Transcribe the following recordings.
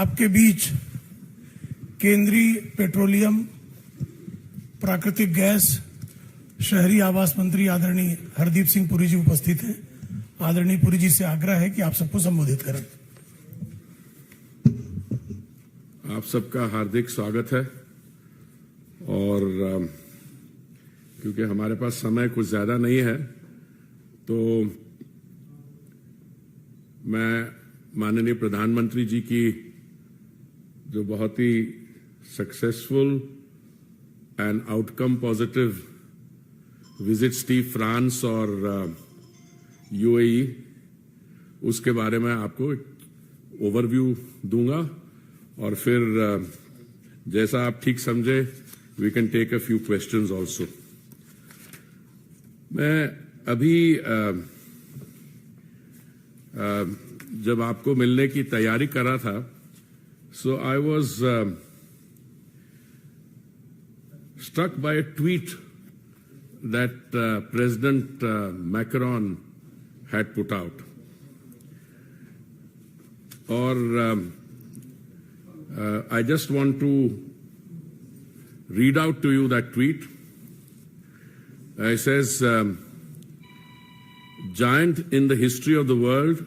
आपके बीच केंद्रीय पेट्रोलियम, प्राकृतिक गैस, शहरी आवास मंत्री आदरणीय हरदीप सिंह पुरी जी उपस्थित हैं। आदरणीय पुरी जी से आग्रह है कि आप सबको संबोधित करें। आप सबका हार्दिक स्वागत है और क्योंकि हमारे पास समय कुछ ज्यादा नहीं है तो मैं माननीय प्रधानमंत्री जी की जो बहुत ही successful and outcome positive visits थी फ्रांस और यूएई, उसके बारे में आपको ओवरव्यू दूंगा और फिर जैसा आप ठीक समझे we can take a few questions also. मैं अभी जब आपको मिलने की तैयारी कर रहा था, so I was struck by a tweet that President Macron had put out. Or I just want to read out to you that tweet. It says, giant in the history of the world,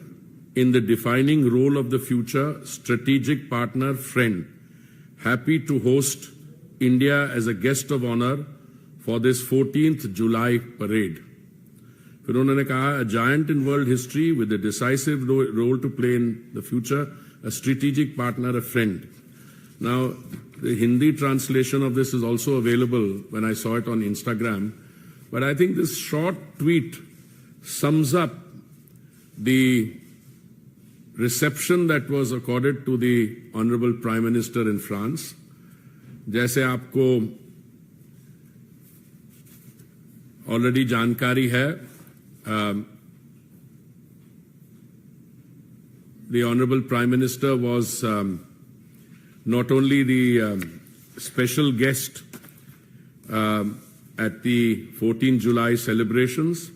in the defining role of the future, strategic partner, friend, happy to host India as a guest of honor for this 14th July parade. फिर उन्होंने कहा, a giant in world history with a decisive role to play in the future, a strategic partner, a friend. Now, the Hindi translation of this is also available when I saw it on Instagram, but I think this short tweet sums up the reception that was accorded to the Honorable Prime Minister in France. जैसे आपको already जानकारी है, the Honorable Prime Minister was not only the special guest at the 14th July celebrations,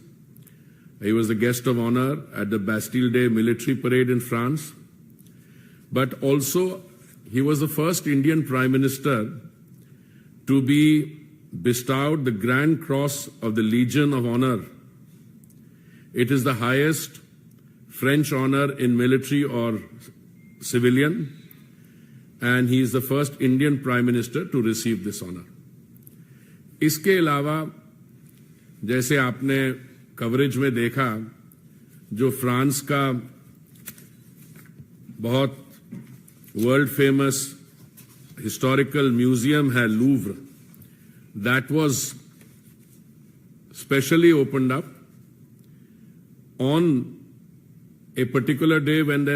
he was the guest of honor at the Bastille Day military parade in France, but also he was the first Indian Prime Minister to be bestowed the Grand Cross of the Legion of Honor. It is the highest French honor in military or civilian, and he is the first Indian Prime Minister to receive this honor. इसके अलावा जैसे आपने coverage में देखा, जो France का बहुत world famous historical museum है Louvre, that was specially opened up on a particular day when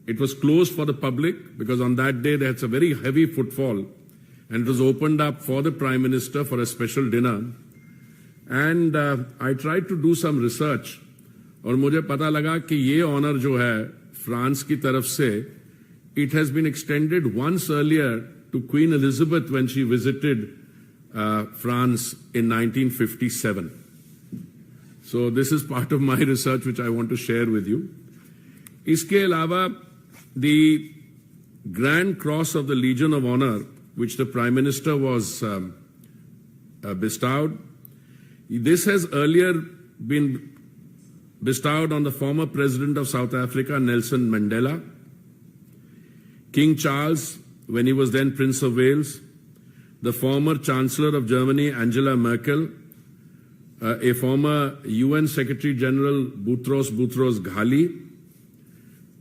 it was closed for the public because on that day there's a very heavy footfall, and it was opened up for the Prime Minister for a special dinner. And I tried to do some research और मुझे पता लगा कि ये honour जो है France की तरफ से, it has been extended once earlier to Queen Elizabeth when she visited France in 1957. So this is part of my research which I want to share with you. इसके अलावा the Grand Cross of the Legion of Honor, which the Prime Minister was bestowed, this has earlier been bestowed on the former President of South Africa, Nelson Mandela, King Charles, when he was then Prince of Wales, the former Chancellor of Germany, Angela Merkel, a former UN Secretary General, Boutros Ghali,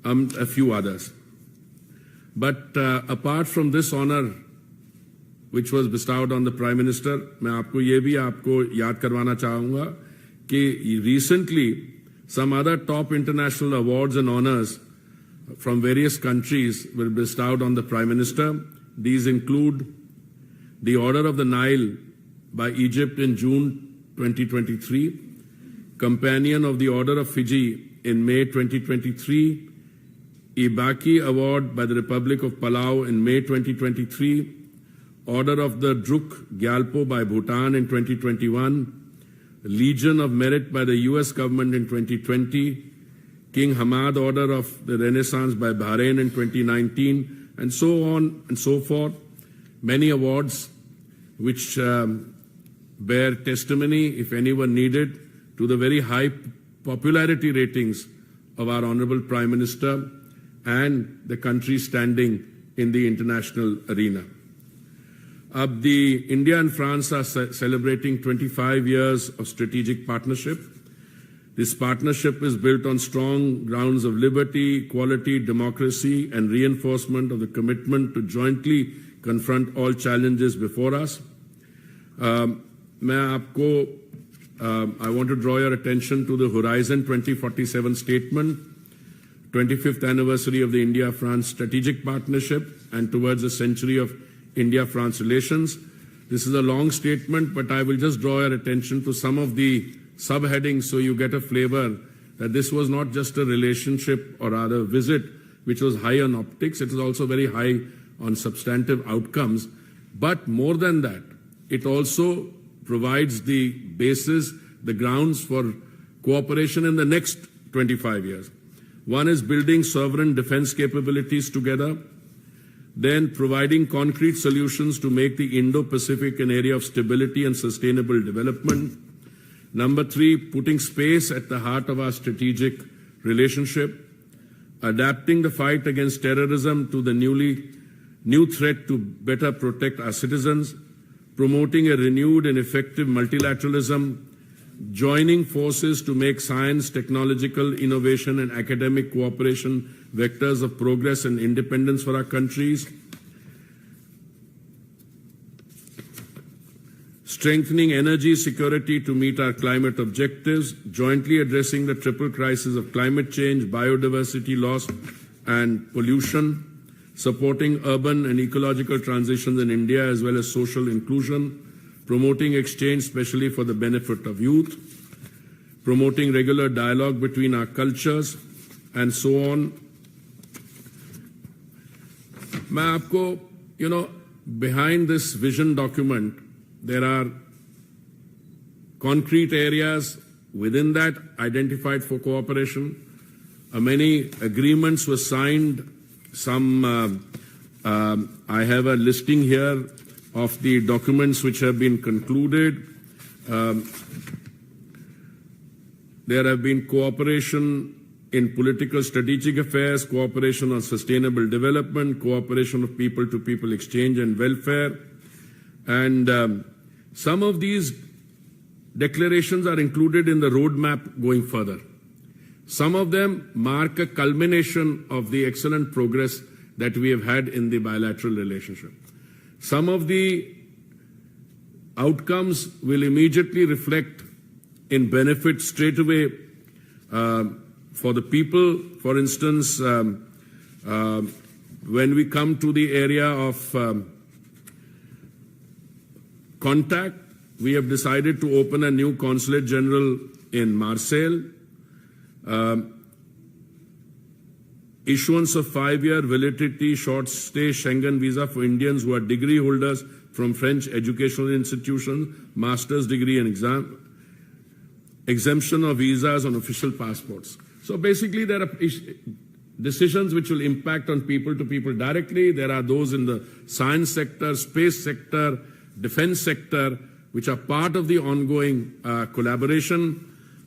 a few others. But apart from this honor, which was bestowed on the Prime Minister, मैं आपको ये भी आपको याद करवाना चाहूँगा कि recently some other top international awards and honors from various countries were bestowed on the Prime Minister. These include the Order of the Nile by Egypt in June 2023, Companion of the Order of Fiji in May 2023, Ibaki Award by the Republic of Palau in May 2023, Order of the Druk Gyalpo by Bhutan in 2021, Legion of Merit by the US government in 2020, King Hamad Order of the Renaissance by Bahrain in 2019, and so on and so forth. Many awards which bear testimony, if anyone needed, to the very high popularity ratings of our Honorable Prime Minister and the country's standing in the international arena. India and France are celebrating 25 years of strategic partnership. This partnership is built on strong grounds of liberty, equality, democracy, and reinforcement of the commitment to jointly confront all challenges before us. I want to draw your attention to the Horizon 2047 statement, 25th anniversary of the India-France strategic partnership, and towards a century of India-France relations. This is a long statement, but I will just draw your attention to some of the subheadings so you get a flavor that this was not just a relationship or rather visit which was high on optics, it is also very high on substantive outcomes. But more than that, it also provides the basis, the grounds for cooperation in the next 25 years. One is building sovereign defense capabilities together, then providing concrete solutions to make the Indo-Pacific an area of stability and sustainable development. Number 3, putting space at the heart of our strategic relationship, adapting the fight against terrorism to the new threat to better protect our citizens, promoting a renewed and effective multilateralism, joining forces to make science, technological innovation, and academic cooperation vectors of progress and independence for our countries, strengthening energy security to meet our climate objectives, jointly addressing the triple crisis of climate change, biodiversity loss, and pollution, supporting urban and ecological transitions in India as well as social inclusion, promoting exchange especially for the benefit of youth, promoting regular dialogue between our cultures, and so on. Behind this vision document, there are concrete areas within that identified for cooperation. Many agreements were signed. Some, I have a listing here of the documents which have been concluded. There have been cooperation in political strategic affairs, cooperation on sustainable development, cooperation of people-to-people exchange and welfare. And some of these declarations are included in the roadmap going further. Some of them mark a culmination of the excellent progress that we have had in the bilateral relationship. Some of the outcomes will immediately reflect in benefits straight away for the people. For instance, when we come to the area of contact, we have decided to open a new consulate general in Marseille. Issuance of 5-year validity short-stay Schengen visa for Indians who are degree holders from French educational institutions, master's degree and exemption of visas on official passports. So basically there are decisions which will impact on people-to-people directly. There are those in the science sector, space sector, defense sector, which are part of the ongoing collaboration.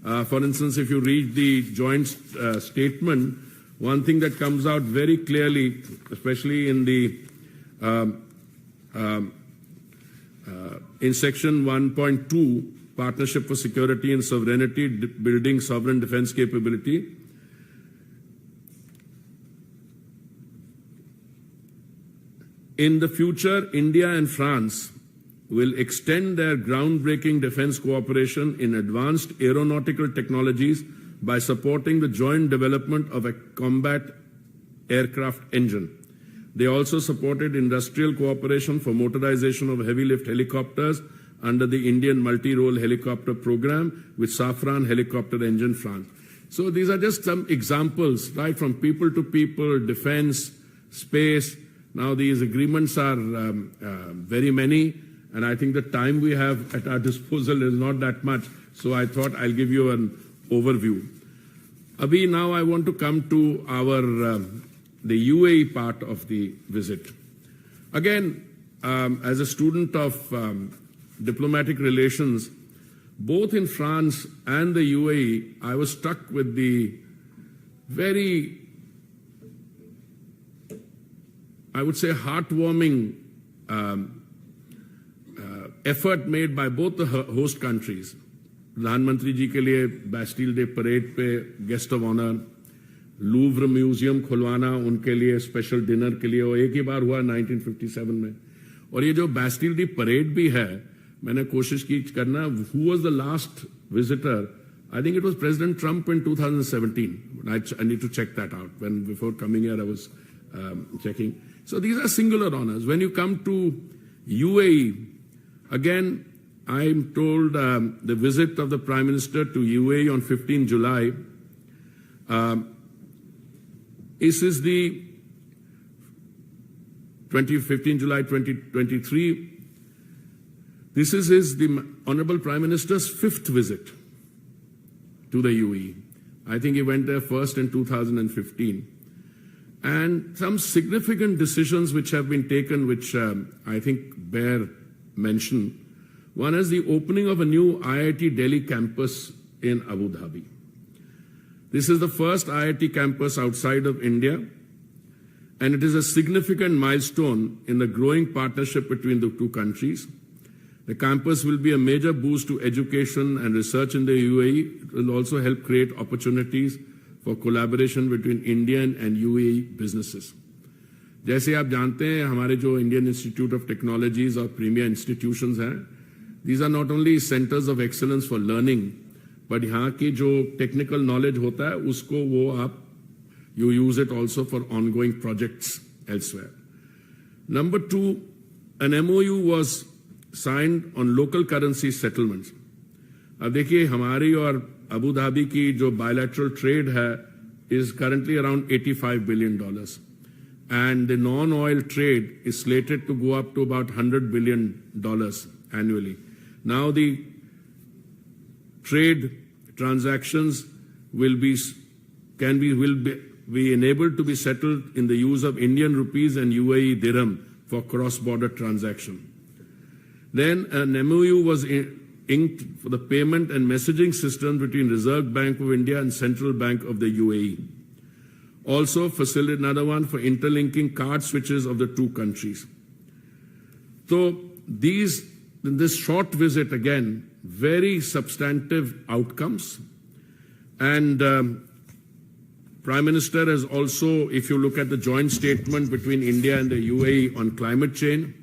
For instance, if you read the joint statement, one thing that comes out very clearly, especially in the in section 1.2, Partnership for Security and Sovereignty, building sovereign defense capability. In the future, India and France will extend their groundbreaking defense cooperation in advanced aeronautical technologies by supporting the joint development of a combat aircraft engine. They also supported industrial cooperation for motorization of heavy-lift helicopters under the Indian multi-role helicopter program with Safran helicopter engine France. So these are just some examples, right, from people to people, defense, space. Now these agreements are very many, and I think the time we have at our disposal is not that much. So I thought I'll give you an overview. Abhi, now I want to come to the UAE part of the visit. Again, as a student of diplomatic relations, both in France and the UAE, I was struck with the very, I would say, heartwarming effort made by both the host countries. प्रधानमंत्री जी के लिए Bastille day parade पे guest of honour, Louvre museum खुलवाना उनके लिए special dinner के लिए, वो एक ही बार हुआ 1957 में. और ये जो बैस्टिल डे परेड भी है, मैंने कोशिश की करना, who was the last visitor? I think it was President Trump in 2017. I need to check that out. When before coming here, I was checking. So these are singular honors. When you come to UAE, again, I'm told the visit of the Prime Minister to UAE on 15 July. This is the 15 July 2023. This is the Honorable Prime Minister's 5th visit to the UAE. I think he went there first in 2015. And some significant decisions which have been taken, which I think bear mention. One is the opening of a new IIT Delhi campus in Abu Dhabi. This is the first IIT campus outside of India, and it is a significant milestone in the growing partnership between the two countries. The campus will be a major boost to education and research in the UAE. It will also help create opportunities for collaboration between Indian and UAE businesses. जैसे आप जानते हैं, हमारे जो Indian institute of technologies और premiere institutions हैं, these are not only centers of excellence for learning, but यहाँ की जो टेक्निकल नॉलेज होता है उसको वो आप you use it also for ongoing projects elsewhere. Number 2, an MOU was signed on local currency settlements. अब देखिए, हमारी और अबू धाबी की जो bilateral trade है is currently around $85 billion. And the non-oil trade is slated to go up to about $100 billion annually. Now the trade transactions will be enabled to be settled in the use of Indian rupees and UAE dirham for cross-border transaction. Then an MOU was inked for the payment and messaging system between Reserve Bank of India and Central Bank of the UAE. Also facilitate another one for interlinking card switches of the two countries. So in this short visit, again, very substantive outcomes. And Prime Minister has also, if you look at the joint statement between India and the UAE on climate change,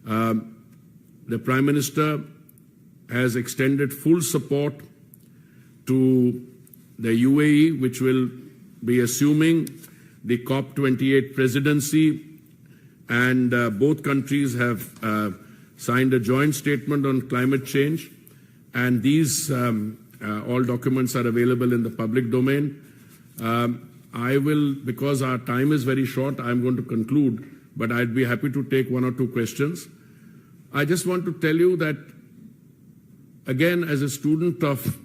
the Prime Minister has extended full support to the UAE, which will be assuming the COP28 presidency, and both countries have signed a joint statement on climate change, and these all documents are available in the public domain. I will, because our time is very short, I'm going to conclude, but I'd be happy to take 1 or 2 questions. I just want to tell you that, again, as a student of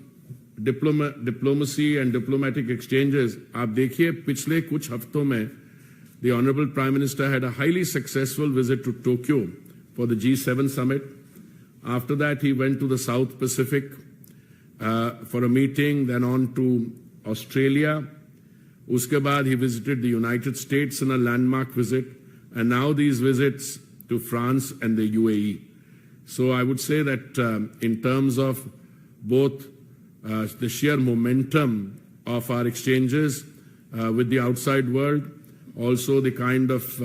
diplomacy and diplomatic exchanges, आप देखिए पिछले कुछ हफ्तों में the Honorable Prime Minister had a highly successful visit to Tokyo for the G7 summit. After that, he went to the South Pacific for a meeting, then on to Australia. Uske baad, he visited the United States in a landmark visit, and now these visits to France and the UAE. So I would say that in terms of both the sheer momentum of our exchanges with the outside world, also the kind of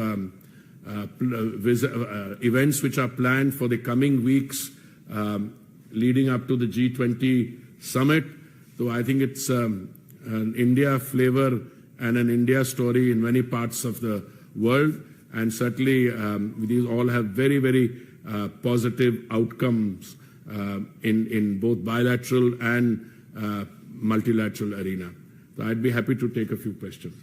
events which are planned for the coming weeks leading up to the G20 summit. So I think it's an India flavor and an India story in many parts of the world. And certainly these all have very, very positive outcomes in both bilateral and multilateral arena. So I'd be happy to take a few questions.